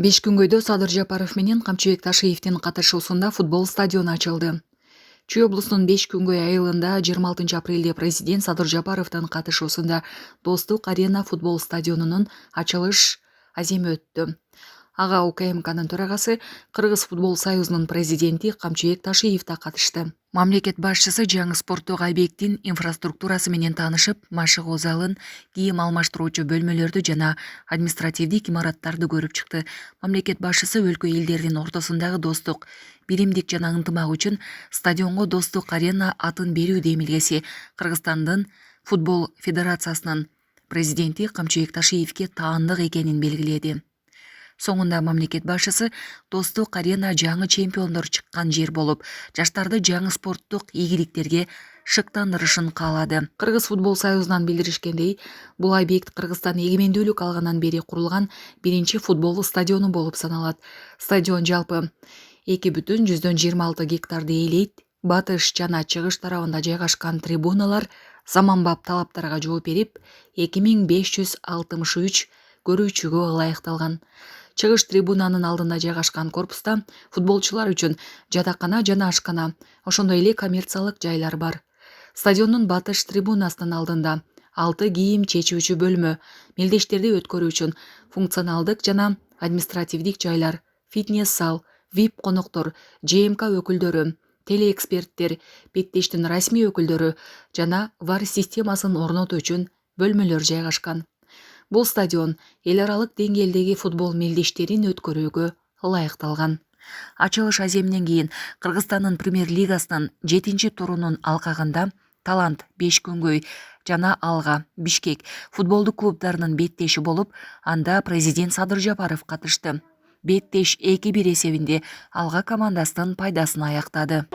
Бешкүнгөйдө Садыр Жапаров менен Камчыбек Ташиевдин катышуусунда футбол стадиону ачылды. Чүй облусунун Бешкүнгөй айылында 26 апрелде президент Садыр Жапаровдун катышуусунда Достук арена футбол стадионунун ачылыш аземи өттү. Ага УКМКнын төрагасы, Кыргыз футбол союзунун президенти Камчыбек Ташиев да катышты. Мамлекет башчысы жаңы спорттук объекттин инфраструктурасы менен таанышып, машыгуу залын, кийим алмаштыруучу бөлмөлөрдү жана административдик имараттарды көрүп чыкты. Мамлекет башчысы өлкө элдеринин ортосундагы достук, биримдик жана ынтымак үчүн стадионго Достук арена атын берүү демилгеси Кыргызстандын футбол федерациясынын президенти Камчыбек Ташиевке таандык экенин белгиледи. Соңунда мамлекет башчысы Достук арена жаңы чемпиондор чыккан жер болуп, жаштарды жаңы спорттук ийгиликтерге шыктандырышын каалады. Кыргыз футбол союзунан билдиришкендей, бул объект Кыргызстан эгемендүүлүк алгандан бери курулган биринчи футбол стадиону болуп саналат. Стадион жалпы 2,26 гектарды ээлейт. Батыш жана чыгыш тарабында жайгашкан трибуналар заманбап талаптарга жооп берип, 2563 көрүүчүгө ылайыкталган. Чыгыш трибунанын алдында жайгашкан корпуста футболчулар үчүн жатакана жана ашкана, ошондой эле коммерциялык жайлар бар. Стадиондун батыш трибунасынын алдында 6 кийим чечүүчү бөлмө, мелдештерди өткөрүү үчүн функционалдык жана административдик жайлар, фитнес-зал, VIP коноктор, ЖМК өкүлдөрү, телеэксперттер, беттештин расмий өкүлдөрү жана VAR системасын орнотуу үчүн бөлмөлөр жайгашкан. Бул стадион эл аралык деңгээлдеги футбол мелдештерин өткөрүүгө ылайыкталган. Ачылыш аземинен кийин Кыргызстандын премьер-лигасынын 7-турунун алкагында Талант, Бешкүнгөй жана Алга, Бишкек футболдук клубдарынын беттеши болуп, анда президент Садыр Жапаров катышты. Беттеш 2-1 эсебинде Алга командасынын пайдасына аяктады.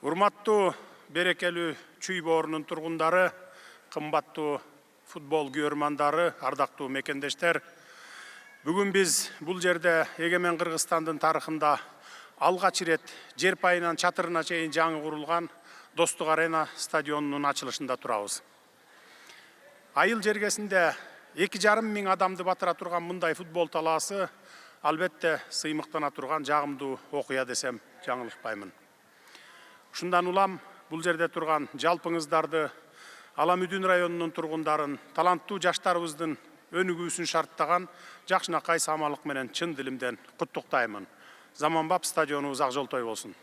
Урматтуу берекелүү Чүй боорунун тургундары, кымбаттуу футбол көрөрмандары, ардактуу мекендештер, бүгүн биз бул жерде эгемен Кыргызстандын тарыхында алгач ирет жер пайынан чатырына чейин жаңы курулган Достук арена стадионунун ачылышында турабыз. Айыл жергесинде 2,5 миң адамды батыра турган мындай футбол талаасы албетте сыймыктана турган жагымдуу окуя десем жаңылышпаймын. Ушундан улам бул жерде турган жалпыңыздарды, Аламүдүн районунун тургундарын, таланттуу жаштарыбыздын өнүгүүсүн шарттаган жакшынакай самалык менен чын дилимден куттуктаймын. Заманбап стадионубуз ак жолтой болсун.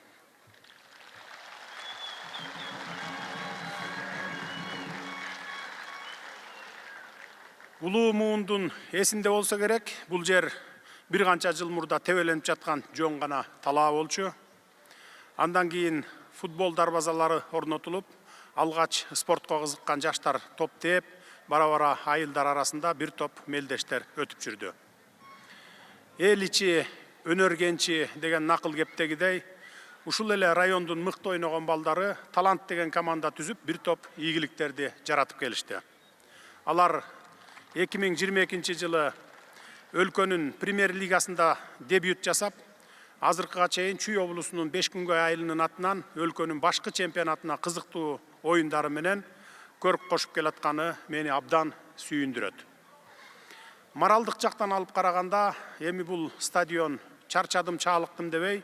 Улуу муундун эсинде болсо керек, бул жер бир канча жыл мурда тебеленип жаткан жөн гана талаа болчу. Андан кийин футбол дарбазалары орнотулуп, алгач спортко кызыккан жаштар топтеп, бара-бара айылдар арасында бир топ мелдештер өтүп жүрдү. Эл ичи өнөргенчи деген накыл кептегидей, ушул эле райондун мыкты ойногон балдары Талант деген команда түзүп, бир топ ийгиликтерди жаратып келишти. Алар 2022 жылы өлкөнүн премьер-лигасында дебют жасап, азыркыга чейин Чүй облусунун Бешкүнгөй айылынын атынан өлкөнүн башкы чемпионатына кызыктуу оюндары менен көрүп кошуп келатканы мени абдан сүйүндүрөт. Моралдык жактан алып караганда, эми бул стадион чарчадым, чаалыктым дебей,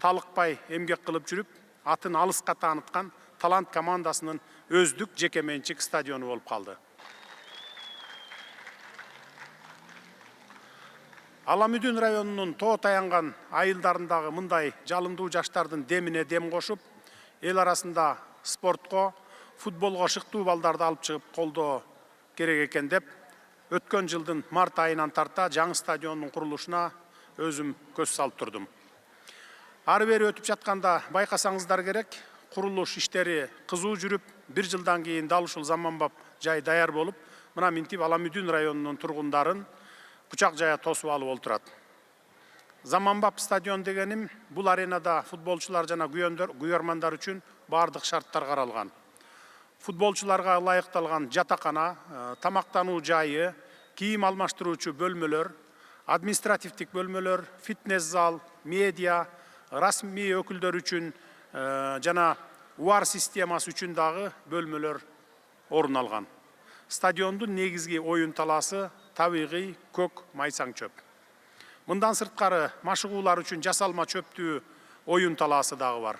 талыкпай эмгек кылып жүрүп, атын алыска тааныткан Талант командасынын өздүк жеке менчик стадиону болуп калды. Аламүдүн районунун тоо таянган айылдарындагы мындай жалындуу жаштардын демине дем кошуп, эл арасында спортко, футболго шыктуу балдарды алып чыгып колдоо керек экен деп өткөн жылдын март айынан тарта жаңы стадиондун курулушуна өзүм көз салып турдум. Ары бери өтүп жатканда байкасаңыздар керек, курулуш иштери кызуу жүрүп, бир жылдан кийин дал ушул заманбап жай даяр болуп, мына минтип Аламүдүн районунун тургундарын кучак жая тосуп алып олтурат. Заманбап стадион дегеним, бул аренада футболчулар жана күйөрмандар үчүн бардык шарттар каралган. Футболчуларга ылайыкталган жатакана, тамактануу жайы, кийим алмаштыруучу бөлмөлөр, административдик бөлмөлөр, фитнес зал, медиа, расмий өкүлдөр үчүн жана УАР системасы үчүн дагы бөлмөлөр орун алган. Стадиондун негизги оюн талаасы табигый көк майсаң чөп. Мындан сырткары машыгуулар үчүн жасалма чөптүү оюн талаасы дагы бар.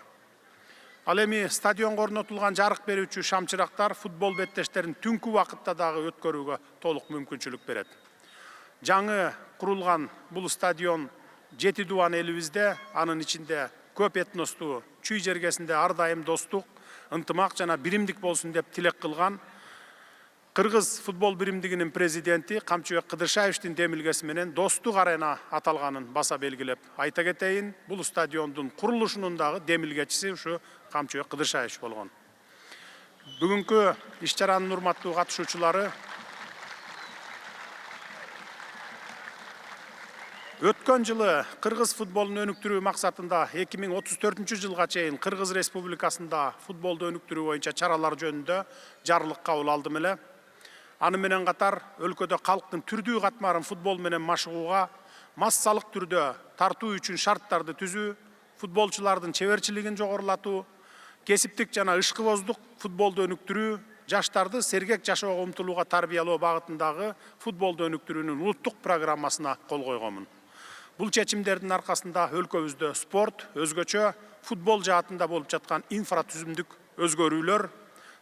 Ал эми стадионго орнотулган жарык берүүчү шамчырактар футбол беттештерин түнкү убакытта дагы өткөрүүгө толук мүмкүнчүлүк берет. Жаңы курулган бул стадион жети дубан элибизде, анын ичинде көп этностуу чүй жергесинде ар дайым достук, ынтымак жана биримдик болсун деп тилек кылган Кыргыз футбол биримдигинин президенти Камчыбек Кыдыршаевдин демилгеси менен Достук арена аталганын баса белгилеп айта кетейин, бул стадиондун курулушунун дагы демилгечиси ушу Камчыбек Кыдыршаев болгон. Бүгүнкү иш-чаранын урматтуу катышуучулары, өткөн жылы кыргыз футболун өнүктүрүү максатында 2034 жылга чейин Кыргыз Республикасында футболду өнүктүрүү боюнча чаралар жөнүндө жарлык кабыл алдым эле. Аны менен катар өлкөдө калктын түрдүү катмарын футбол менен машыгууга массалык түрдө тартуу үчүн шарттарды түзүү, футболчулардын чеберчилигин жогорулатуу, кесиптик жана ышкыбоздук футболду өнүктүрүү, жаштарды сергек жашоого умтулууга тарбиялоо багытындагы футболду өнүктүрүүнүн улуттук программасына кол койгонмун. Бул чечимдердин аркасында өлкөбүздө спорт, өзгөчө футбол жаатында болуп жаткан инфратүзүмдүк өзгөрүүлөр,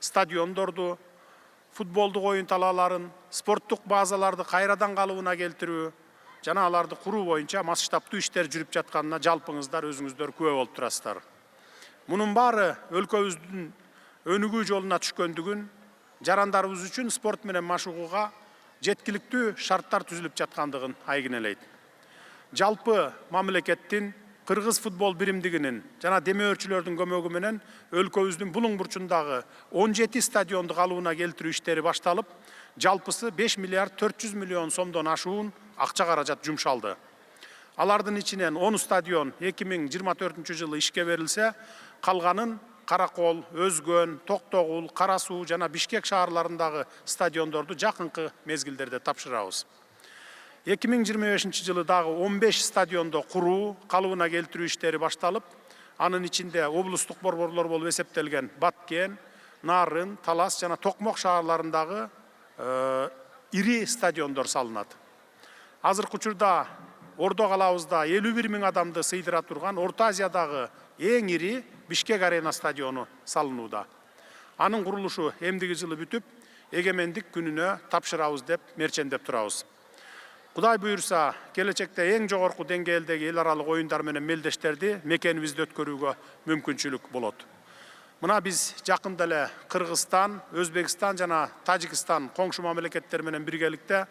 стадиондорду, футболдук оюн талааларын, спорттук базаларды кайрадан калыбына келтирүү жана аларды куруу боюнча масштабтуу иштер жүрүп жатканына жалпыңыздар өзүңүздөр күбө болуп турасыздар. Мунун баары өлкөбүздүн өнүгүү жолуна түшкөндүгүн, жарандарыбыз үчүн спорт менен машыгууга жеткиликтүү шарттар түзүлүп жаткандыгын айгинелейт. Жалпы мамлекеттин Кыргыз футбол биримдигинин жана демөөрчүлөрдүн көмөгү менен өлкөбүздүн булуң бурчундагы 17 стадионду калыбына келтирүү иштери башталып, жалпысы 5 миллиард 400 миллион сомдон ашуун акча каражат жумшалды. Алардын ичинен 10 стадион 2024 жылы ишке берилсе, калганын Каракол, Өзгөн, Токтогул, Кара Суу жана Бишкек шаарларындагы стадиондорду жакынкы мезгилдерде тапшырабыз. 2025 жылы дагы 15 стадиондо куруу, калыбына келтирүү иштери башталып, анын ичинде облустук борборлор болуп эсептелген Баткен, Нарын, Талас жана Токмок шаарларындагы ири стадиондор салынат. Азыркы учурда Ордо калабызда 51 000 адамды сыйдыра турган Орто Азиядагы эң ири Бишкек арена стадиону салынууда. Анын курулушу эмдиги жылы бүтүп, эгемендик күнүнө тапшырабыз деп мерчендеп турабыз. Кудай буйрса, келечекте эң жогорку деңгээлдеги эл аралык оюндар менен мелдештерди мекенибизде өткөрүүгө мүмкүнчүлүк болот. Мына биз жакында эле Кыргызстан, Өзбекстан жана Тажикстан коңшу мамлекеттер менен биргеликте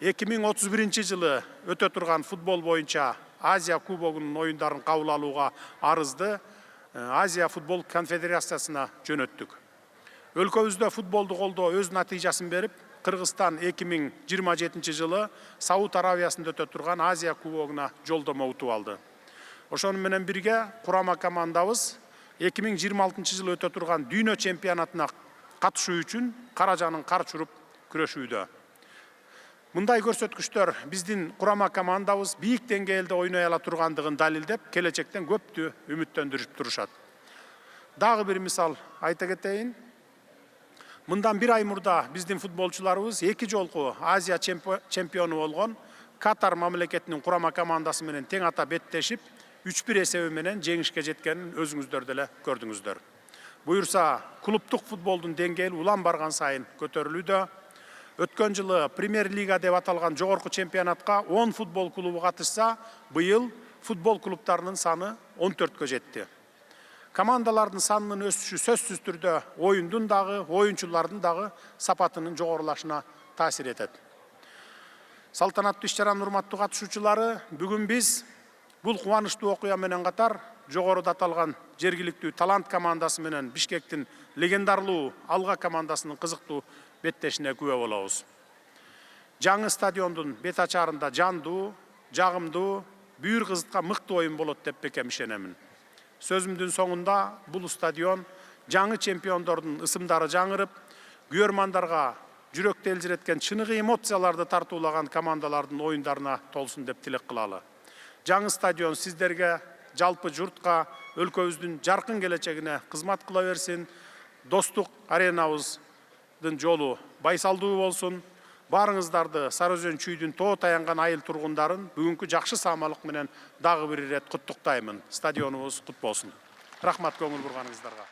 2031 жылы өтө турган футбол боюнча Азия кубогунун оюндарын кабыл алууга арызды Азия футбол конфедерациясына жөнөттүк. Өлкөбүздө футболду колдоо өз натыйжасын берип, Кыргызстан 2027 жылы Сауд Аравиясында өтө турган Азия кубогуна жолдомо утуп алды. Ошону менен бирге курама командабыз 2026 жылы өтө турган дүйнө чемпионатына катышуу үчүн каражанын карч уруп күрөшүүдө. Мындай көрсөткүчтөр биздин курама командабыз бийик деңгээлде ойной ала тургандыгын далилдеп, келечектен көптү үмүттөндүрүп турушат. Дагы бир мисал айта кетейин. Мындан бир ай мурда биздин футболчуларыбыз 2 жолку Азия чемпиону болгон Катар мамлекетинин курама командасы менен тең ата беттешип, 3-1 эсеби менен жеңишке жеткенин өзүңүздөр деле көрдүңүздөр. Буюрса, клубтук футболдун деңгээли улам барган сайын көтөрүлүүдө. Өткөн жылы Премьер-лига деп аталган жогорку чемпионатка 10 футбол клубу катышса, быйыл футбол клубтарынын саны 14кө жетти. командалардын санынын өсүшү сөзсүз түрдө оюндун дагы, оюнчулардын дагы сапатынын жогорулашына таасир этет. Салтанаттуу иш-чаранын урматтуу катышуучулары, бүгүн биз бул кубанычтуу окуя менен катар жогоруда аталган жергиликтүү талант командасы менен Бишкектин легендарлуу Алга командасынын кызыктуу беттешине күбө болобуз. Жаңы стадиондун бет ачарында жандуу, жагымдуу, бүйүр кызытка мыкты оюн болот деп бекем ишенемин. Сөзүмдүн соңунда бул стадион жаңы чемпиондордун ысымдары жаңырып, күйөрмандарга жүрөктү элжиреткен чыныгы эмоцияларды тартуулаган командалардын оюндарына толсун деп тилек кылалы. Жаңы стадион сиздерге, жалпы журтка, өлкөбүздүн жаркын келечегине кызмат кыла берсин. Достук аренабыздын жолу байсалдуу болсун. Барыңыздарды Сары Өзөн чүйдүн тоо таянган айыл тургундарын бүгүнкү жакшы саамалык менен дагы бир ирет куттуктаймын. Стадионубуз кут болсун. Рахмат көңүл бурганыңыздарга.